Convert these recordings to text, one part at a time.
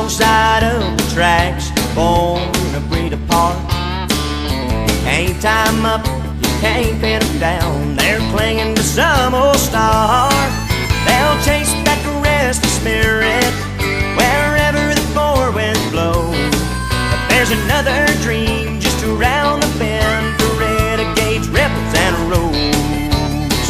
side of the tracks, born to breed apart. Can't tie 'em up, you can't pin them down. They're clinging to some old star. They'll chase back the restless spirit wherever the four winds blow. But there's another dream just around the bend for renegades, rebels, and roads.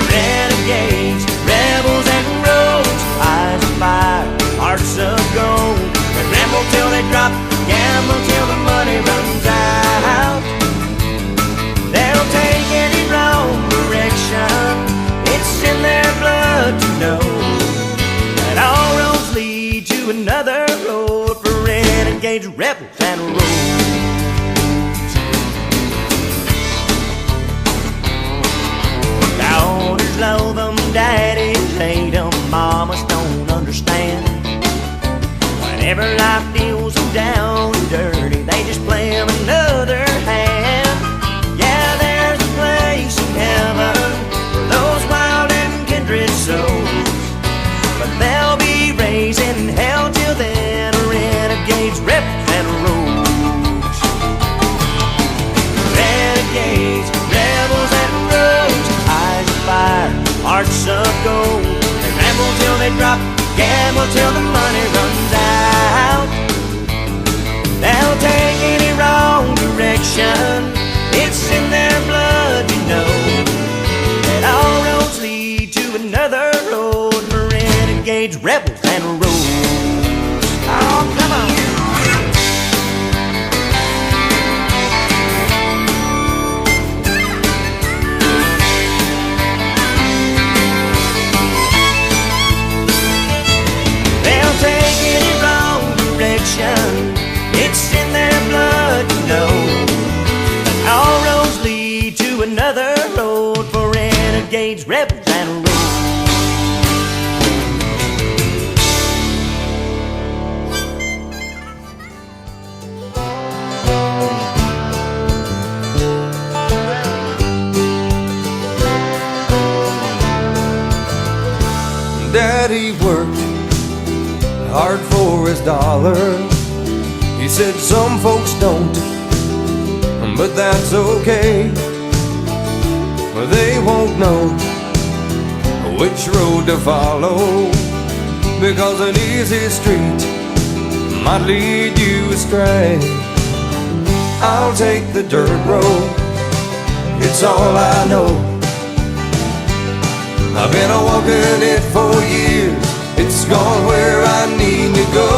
Renegades, rebels, and roads, eyes of fire, hearts of gold. They ramble till they drop, gamble till the money runs out. They'll take any wrong direction, it's in their blood to know that all roads lead to another road for renegades, rebels, and roads. Daughters love them, daddies hate them, mamas don't understand. Whenever life deals them down and dirty, they just play them another hand. Yeah, there's a place in heaven for those wild and kindred souls, but they'll be raising hell till then, renegades, rebels, and roads. Renegades, rebels, and roads, eyes of fire, hearts of gold. They ramble till they drop, gamble till the money runs out. They'll take any wrong direction, it's in their blood, you know that all roads lead to another road for renegades, rebels, and roads. Oh, come on. They'll take any wrong direction, it's in their blood, you know. All roads lead to another road for renegades, rebels, and roads. Daddy worked hard for his dollar. He said some folks don't, but that's okay. They won't know which road to follow, because an easy street might lead you astray. I'll take the dirt road, it's all I know. I've been walking it for years, it's gone where I need to go.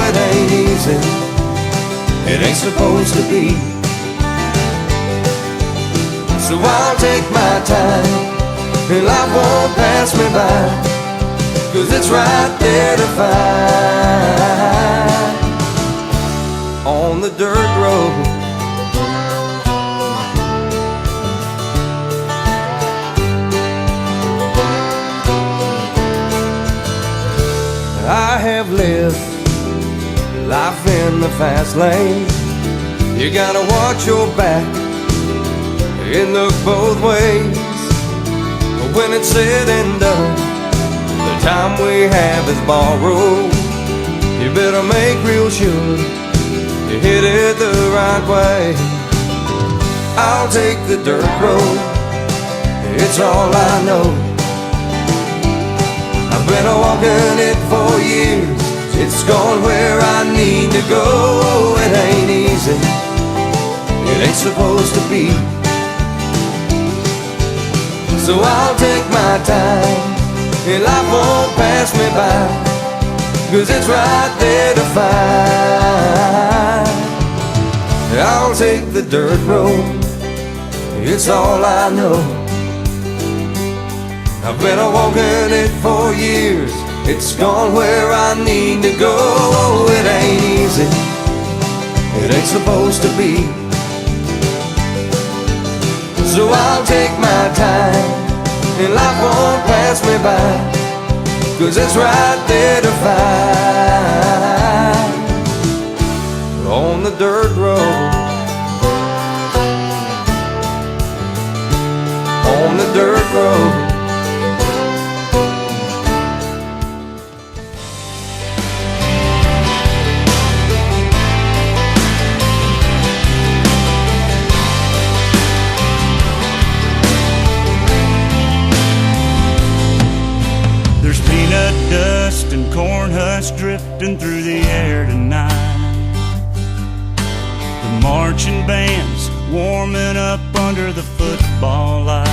It ain't easy, it ain't supposed to be. So I'll take my time, and life won't pass me by, 'cause it's right there to find on the dirt road. I have lived life in the fast lane. You gotta watch your back, it look both ways. But when it's said and done, the time we have is borrowed. You better make real sure you hit it the right way. I'll take the dirt road, it's all I know. I've been walking it for years, it's gone where I need to go. It ain't easy, it ain't supposed to be. So I'll take my time, and life won't pass me by, 'cause it's right there to find. I'll take the dirt road, it's all I know. I've been walking it for years, it's gone where I need to go. It ain't easy, it ain't supposed to be. So I'll take my time, and life won't pass me by, 'cause it's right there to find on the dirt road. On the dirt road. Peanut dust and corn husks drifting through the air tonight. The marching band's warming up under the football lights.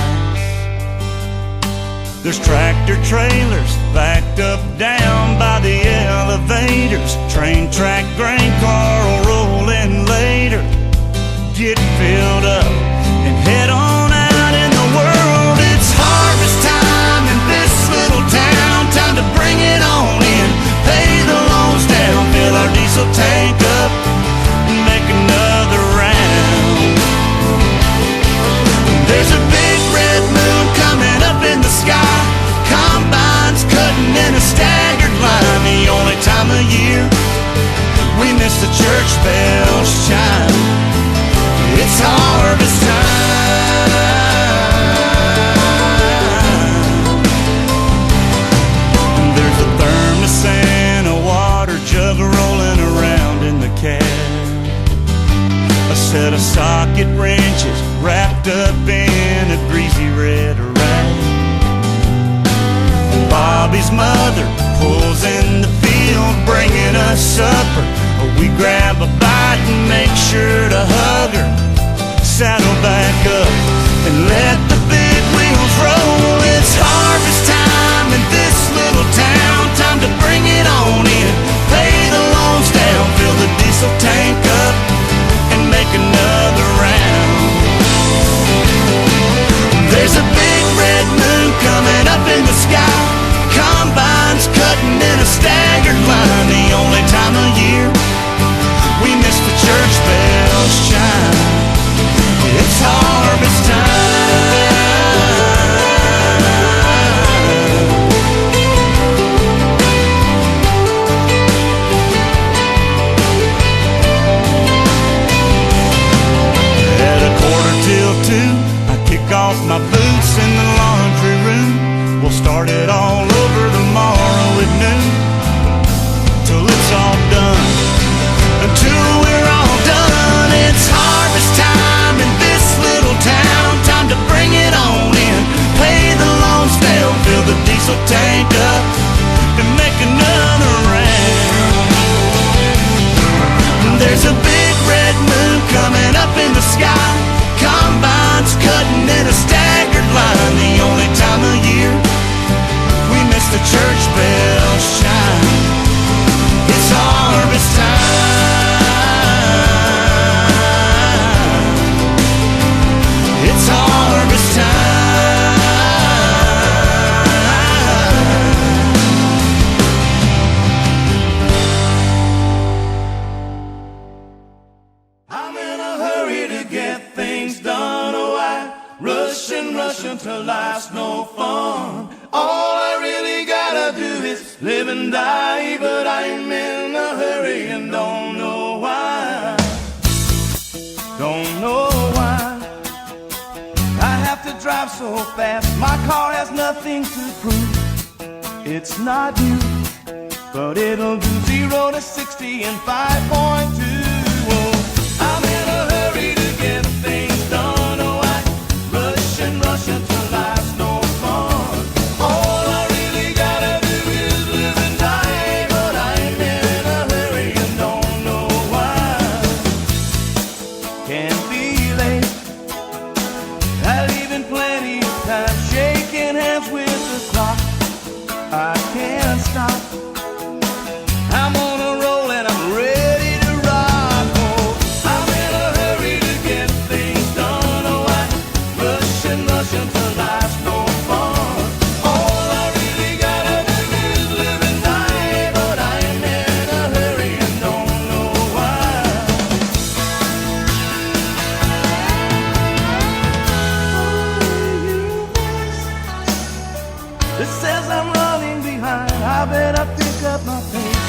There's tractor trailers backed up down by the elevators. Train track grain car will roll in later. Get filled up and head on out in the world. It's harvest time in this little town. Time to bring it on in, pay the loans down, fill our diesel tank up and make another round. There's a big red moon coming up in the sky. Combines cutting in a staggered line. The only time of year we miss the church bells chime. It's harvest time. There's a thermos and a water jug rolling around in the cab. A set of socket wrenches wrapped up in a greasy red rag. Bobby's mother pulls in the field, bringing us supper. We grab a bite and make sure to hug her. Saddle back up and let the big wheels roll. It's harvest time in this little town. Time to bring it on in, pay the loans down, fill the diesel tank up and make another round. There's a big red moon coming up in the sky. Combines cutting in a staggered line. The only time of year we miss the church bells chime. It's harvest time. At 1:45, I kick off my boots in the laundry room. We'll start it all over tomorrow at noon, till it's all done, until we're all done. It's harvest time in this little town. Time to bring it on in, pay the loans down, fill the diesel tank up and make another round. There's a big red moon coming up in the sky. Combines cutting in a staggered line. The only time of year we miss the church bells chime. It's harvest time. It's harvest time. I'm in a hurry to get things done. Oh, I rush and rush until life's no fun. All I really gotta do is live and die, but I'm in a hurry and don't know why. Don't know why I have to drive so fast. My car has nothing to prove. It's not new, but it'll do 0 to 60 in 5.2. Oh, I'm in a hurry to get things done. Oh, I rush and rush until life's no fun. All I really gotta do is live and die, but I'm in a hurry and don't know why. Can't be late, I leave in plenty of time, shaking hands with the clock. I can't stop, I'm on a roll and I'm ready to rock. Oh, I'm in a hurry to get things done. Oh, I rush and rush until life's no fun. All I really gotta do is live and die, but I'm in a hurry and don't know why. It says I'm running behind, I better pick up my pace.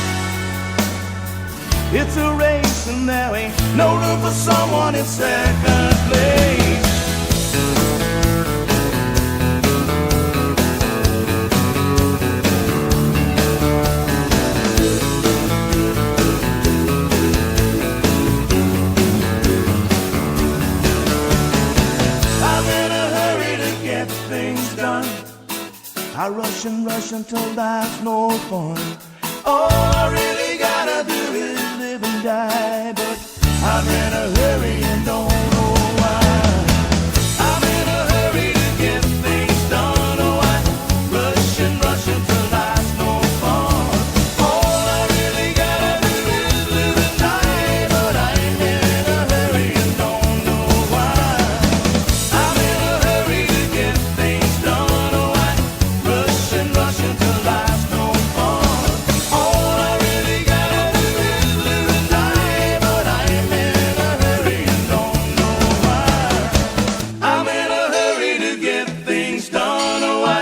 It's a race and there ain't no room for someone in second place. I'm in a hurry to get things done. I rush and rush rushing till life's no fun. All I really gotta do is live and die, but I'm in a hurry and don't know why. I'm in a hurry to get things done. Oh, I rushing till life's no fun. All I really gotta do is live and die, but I'm in a hurry and don't know why. I'm in a hurry to get things done. Oh, I rushing till life's no fun. All I really gotta do is live and die, but I'm in a hurry and don't know why. I'm in a hurry to get things done. Oh, I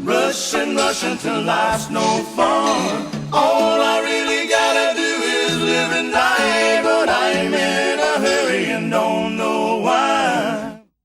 rushing till life's no fun. All I really gotta do is live and die.